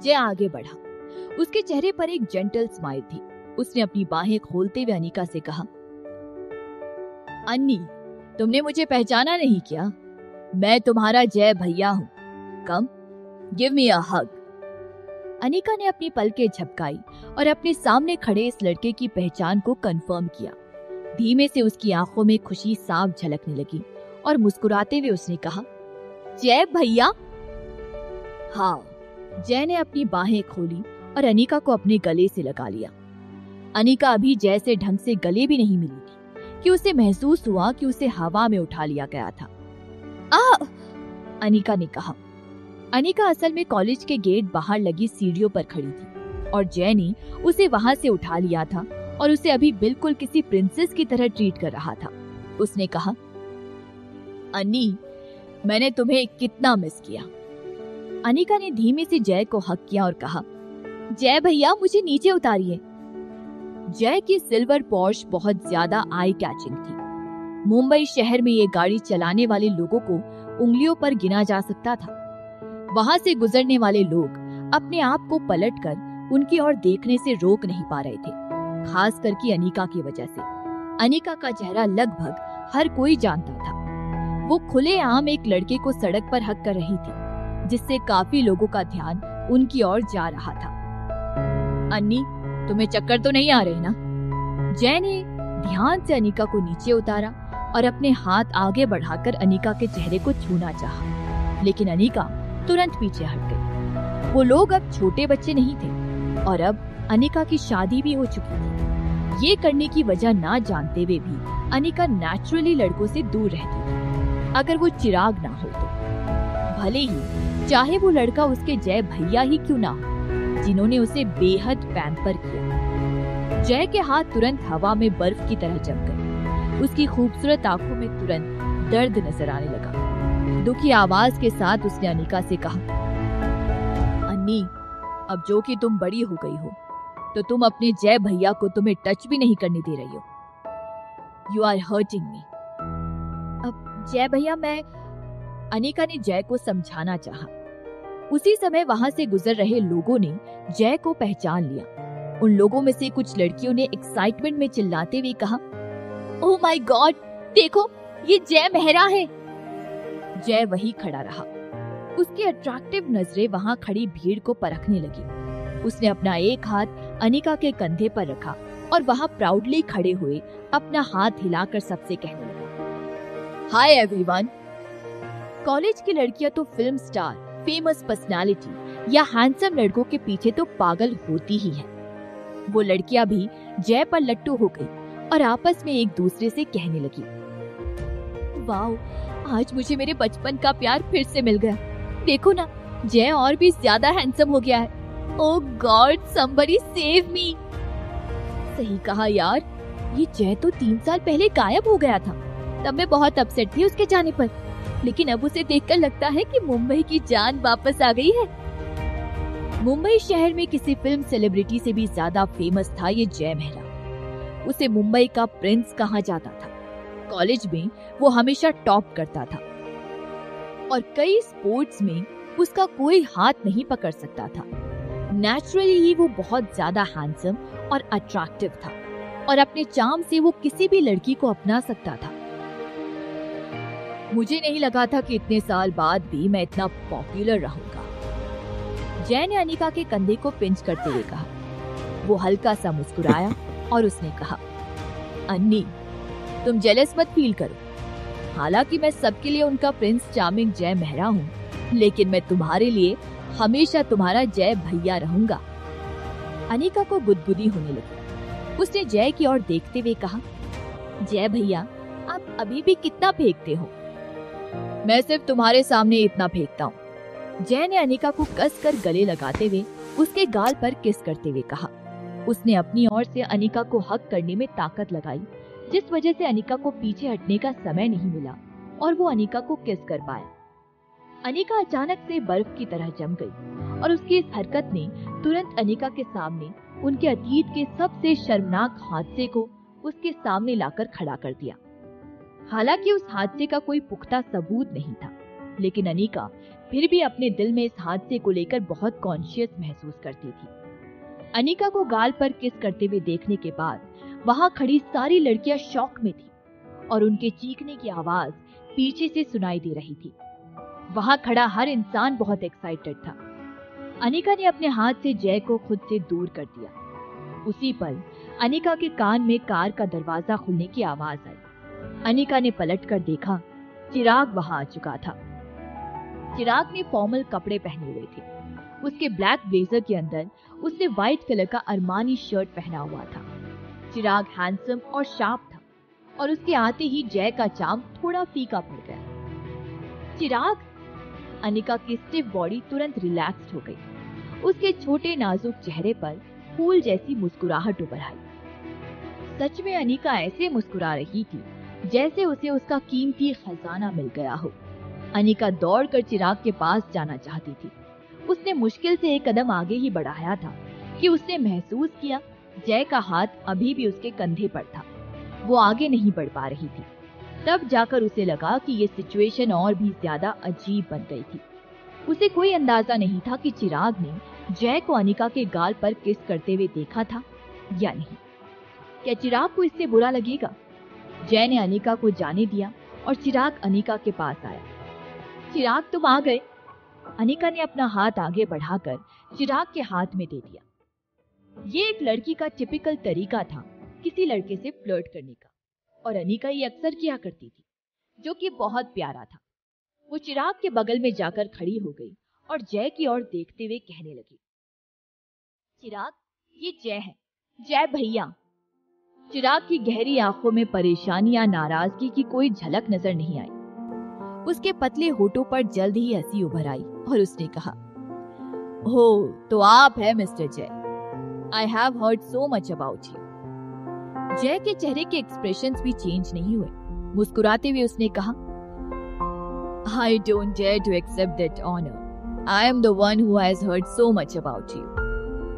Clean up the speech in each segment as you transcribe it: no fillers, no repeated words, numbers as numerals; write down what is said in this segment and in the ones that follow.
जय आगे बढ़ा। उसके चेहरे पर एक जेंटल स्माइल थी। उसने अपनी बाहें खोलते हुए अनिका से कहा, अन्नी, तुमने मुझे पहचाना नहीं क्या? मैं तुम्हारा जय भैया हूँ। कम, गिव मी अ हग। अनिका ने अपनी पलकें झपकाई और अपने सामने खड़े इस लड़के की पहचान को कंफर्म किया। धीमे से उसकी आंखों में खुशी साफ झलकने लगी और मुस्कुराते हुए उसने कहा, जय भैया। हाँ। जय ने अपनी बाहें खोली और अनिका को अपने गले से लगा लिया। अनिका अभी जय से ढंग से गले भी नहीं मिली थी कि उसे महसूस हुआ कि उसे हवा में उठा लिया गया था। अनिका ने कहा। अनिका असल में कॉलेज के गेट बाहर लगी सीढ़ियों पर खड़ी थी और जय ने उसे वहां से उठा लिया था और उसे अभी बिल्कुल किसी प्रिंसेस की तरह ट्रीट कर रहा था। उसने कहा, अन्नी, मैंने तुम्हें कितना मिस किया। अनिका ने धीमे से जय को हक किया और कहा, जय भैया, मुझे नीचे उतारिए। जय की सिल्वर पोर्श बहुत ज्यादा आई कैचिंग थी। मुंबई शहर में ये गाड़ी चलाने वाले लोगों को उंगलियों पर गिना जा सकता था। वहां से गुजरने वाले लोग अपने आप को पलटकर उनकी ओर देखने से रोक नहीं पा रहे थे, खास करके अनिका की वजह से। अनिका का चेहरा लगभग हर कोई जानता था। वो खुलेआम एक लड़के को सड़क पर हक कर रही थी, जिससे काफी लोगों का ध्यान उनकी ओर जा रहा था। अन्नी, तुम्हें चक्कर तो नहीं आ रहे ना? जय ने ध्यान से अनिका को नीचे उतारा और अपने हाथ आगे बढ़ाकर अनिका के चेहरे को छूना चाहा, लेकिन अनिका तुरंत पीछे हट गई। वो लोग अब छोटे बच्चे नहीं थे और अब अनिका की शादी भी हो चुकी थी। ये करने की वजह ना जानते हुए भी अनिका नेचुरली लड़कों से दूर रहती थी, अगर वो चिराग ना हो तो। भले ही चाहे वो लड़का उसके जय भैया ही क्यों ना हो, जिन्होंने उसे बेहद पैम्पर किया। जय के हाथ तुरंत हवा में बर्फ की तरह जम गए। उसकी खूबसूरत आंखों में तुरंत दर्द नजर आने लगा। दुखी आवाज के साथ उसने अनिका से कहा, अन्नी, अब जो कि तुम बड़ी हो गई हो, तो तुम अपने जय भैया को तुम्हें टच भी नहीं करने दे रही हो। You are hurting me. अब जय भैया, मैं... अनिका ने जय को समझाना चाहा। उसी समय वहां से गुजर रहे लोगों ने जय को पहचान लिया। उन लोगों में से कुछ लड़कियों ने एक्साइटमेंट में चिल्लाते हुए कहा, ओह माय गॉड, देखो, ये जय मेहरा है। जय वही खड़ा रहा। उसकी अट्रैक्टिव नजरें वहां खड़ी भीड़ को परखने लगी। उसने अपना एक हाथ अनिका के कंधे पर रखा और वहां प्राउडली खड़े हुए अपना हाथ हिलाकर सबसे कहने लगा, हाय एवरीवन। कॉलेज की लड़कियां तो फिल्म स्टार, फेमस पर्सनालिटी या हैंडसम लड़कों के पीछे तो पागल होती ही हैं। वो लड़कियां भी जय पर लट्टू हो गई और आपस में एक दूसरे से कहने लगी, वाओ, आज मुझे मेरे बचपन का प्यार फिर से मिल गया। देखो ना, जय और भी ज्यादा हैंडसम हो गया है। ओह गॉड, समबडी सेव मी। सही कहा यार, ये जय तो 3 साल पहले गायब हो गया था। तब मैं बहुत अपसेट थी उसके जाने पर, लेकिन अब उसे देखकर लगता है कि मुंबई की जान वापस आ गई है। मुंबई शहर में किसी फिल्म सेलिब्रिटी से भी ज्यादा फेमस था ये जय मेहरा। उसे मुंबई का प्रिंस कहा जाता था। कॉलेज में वो हमेशा टॉप करता था और कई स्पोर्ट्स में उसका कोई हाथ नहीं पकड़ सकता था। नेचुरली ही वो बहुत ज्यादा हैंडसम और अट्रैक्टिव था और अपने चार्म से वो किसी भी लड़की को अपना सकता था। मुझे नहीं लगा था कि इतने साल बाद भी मैं इतना पॉपुलर रहूंगा। जय ने अनिका के कंधे को पिंच करते हुए कहा। वो हल्का सा मुस्कुराया और उसने कहा, अन्नी, तुम जेलस मत फील करो। हालांकि मैं सबके लिए उनका प्रिंस चार्मिंग जय मेहरा हूँ, लेकिन मैं तुम्हारे लिए हमेशा तुम्हारा जय भैया रहूंगा। अनिका को गुदगुदी होने लगी। उसने जय की ओर देखते हुए कहा, जय भैया, आप अभी भी कितना फेंकते हो? मैं सिर्फ तुम्हारे सामने इतना फेंकता हूँ। जय ने अनिका को कसकर गले लगाते हुए उसके गाल पर किस करते हुए कहा। उसने अपनी ओर से अनिका को हक करने में ताकत लगाई, जिस वजह से अनिका को पीछे हटने का समय नहीं मिला और वो अनिका को किस कर पाया। अनिका अचानक से बर्फ की तरह जम गई और उसकी इस हरकत ने तुरंत अनिका के सामने उनके अतीत के सबसे शर्मनाक हादसे को उसके सामने लाकर खड़ा कर दिया। हालांकि उस हादसे का कोई पुख्ता सबूत नहीं था, लेकिन अनिका फिर भी अपने दिल में इस हादसे को लेकर बहुत कॉन्शियस महसूस करती थी। अनिका को गाल पर किस करते हुए देखने के बाद वहां खड़ी सारी लड़कियां शॉक में थी और उनके चीखने की आवाज पीछे से सुनाई दे रही थी। वहां खड़ा हर इंसान बहुत एक्साइटेड था। अनिका ने अपने हाथ से जय को खुद से दूर कर दिया। उसी पल अनिका के कान में कार का दरवाजा खुलने की आवाज आई। अनिका ने पलटकर देखा, चिराग वहां आ चुका था। चिराग ने फॉर्मल कपड़े पहने हुए थे। उसके ब्लैक ब्लेजर के अंदर उसने व्हाइट कलर का अरमानी शर्ट पहना हुआ था। चिराग हैंडसम और शार्प था और उसके आते ही जय का चार्म थोड़ा फीका पड़ गया। चिराग! अनिका की स्टिफ बॉडी तुरंत रिलैक्स्ड हो गई। उसके छोटे नाजुक चेहरे पर फूल जैसी मुस्कुराहट उभर आई। सच में अनिका ऐसे मुस्कुरा रही थी जैसे उसे उसका कीमती खजाना मिल गया हो। अनिका दौड़कर चिराग के पास जाना चाहती थी। उसने मुश्किल से एक कदम आगे ही बढ़ाया था कि उसने महसूस किया जय का हाथ अभी भी उसके कंधे पर था। वो आगे नहीं बढ़ पा रही थी। तब जाकर उसे लगा कि ये सिचुएशन और भी ज्यादा अजीब बन गई थी। उसे कोई अंदाजा नहीं था कि चिराग ने जय को अनिका के गाल पर किस करते हुए देखा था या नहीं। क्या चिराग को इससे बुरा लगेगा? जय ने अनिका को जाने दिया और चिराग अनिका के पास आया। चिराग, तुम आ गए। अनिका ने अपना हाथ आगे बढ़ाकर चिराग के हाथ में दे दिया। ये एक लड़की का टिपिकल तरीका था किसी लड़के से फ्लर्ट करने का, और अनिका ये अक्सर किया करती थी, जो कि बहुत प्यारा था। वो चिराग के बगल में जाकर खड़ी हो गई और जय की ओर देखते हुए कहने लगी, चिराग, ये जय है, जय भैया। चिराग की गहरी आंखों में परेशानी या नाराजगी की कोई झलक नजर नहीं आई। उसके पतले होठों पर जल्द ही हंसी उभर आई और उसने कहा, हो तो आप है मिस्टर जय। I have heard so much about you. जय के चेहरे के एक्सप्रेशंस भी चेंज नहीं हुए। मुस्कुराते हुए उसने कहा, I don't dare to accept that honor. I am the one who has heard so much about you.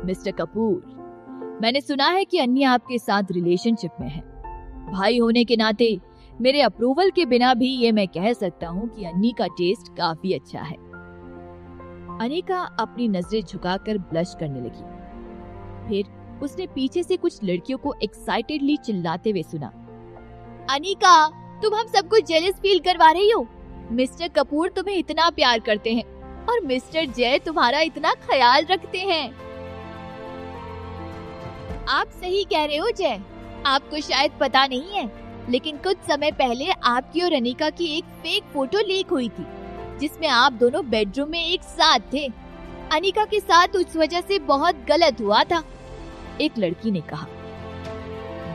Mr. Kapoor, मैंने सुना है कि अन्नी आपके साथ रिलेशनशिप में है। भाई होने के नाते मेरे अप्रूवल के बिना भी ये मैं कह सकता हूँ कि अन्नी का टेस्ट काफी अच्छा है। अनिका अपनी नजरें झुकाकर ब्लश करने लगी। फिर उसने पीछे से कुछ लड़कियों को एक्साइटेडली चिल्लाते हुए सुना, अनिका, तुम हम सबको जेलस फील करवा रही हो। मिस्टर कपूर तुम्हें इतना प्यार करते हैं और मिस्टर जय तुम्हारा इतना ख्याल रखते हैं। आप सही कह रहे हो जय। आपको शायद पता नहीं है, लेकिन कुछ समय पहले आपकी और अनिका की एक फेक फोटो लीक हुई थी, जिसमें आप दोनों बेडरूम में एक साथ थे। अनिका के साथ उस वजह से बहुत गलत हुआ था, एक लड़की ने कहा।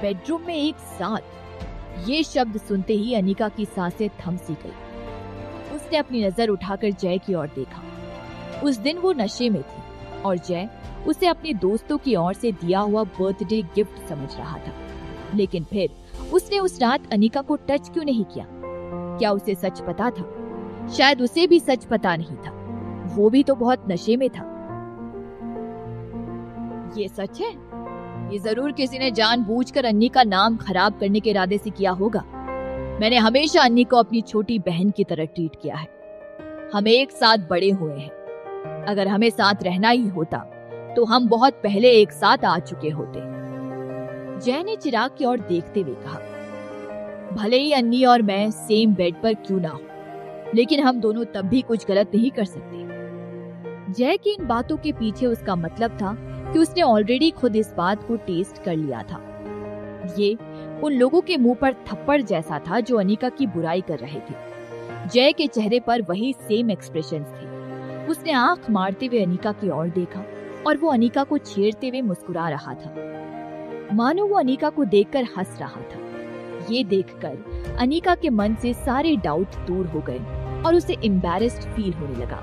बेडरूम में एक साथ, ये शब्द सुनते ही अनिका की सांसें थम सी गई। उसने अपनी नजर उठाकर जय की ओर देखा। उस दिन वो नशे में थी और जय उसे अपने दोस्तों की ओर से दिया हुआ बर्थडे गिफ्ट समझ रहा था। लेकिन फिर उसने उस रात अनिका को टच क्यों नहीं किया? क्या उसे सच पता था? शायद उसे भी सच पता नहीं था। वो भी तो बहुत नशे में था। ये सच है? ये जरूर किसी ने जानबूझकर अन्नी का नाम खराब करने के इरादे से किया होगा। मैंने हमेशा अन्नी को अपनी छोटी बहन की तरह ट्रीट किया है। हम एक साथ बड़े हुए हैं। अगर हमें साथ रहना ही होता तो हम बहुत पहले एक साथ आ चुके होते। जय ने चिराग की ओर देखते हुए कहा, भले ही अन्नी और मैं सेम बेड पर क्यों ना हो, लेकिन हम दोनों तब भी कुछ गलत नहीं कर सकते। जय की इन बातों के पीछे उसका मतलब था कि उसने ऑलरेडी खुद इस बात को टेस्ट कर लिया था। ये उन लोगों के मुंह पर थप्पड़ जैसा था जो अनिका की बुराई कर रहे थे। जय के चेहरे पर वही सेम एक्सप्रेशंस थे। उसने आंख मारते हुए अनिका की ओर देखा और वो अनिका को छेड़ते हुए मुस्कुरा रहा था, मानो वो अनिका को देखकर हंस रहा था। ये देखकर अनिका के मन से सारे डाउट दूर हो गए और उसे एम्बैरेस्ड फील होने लगा।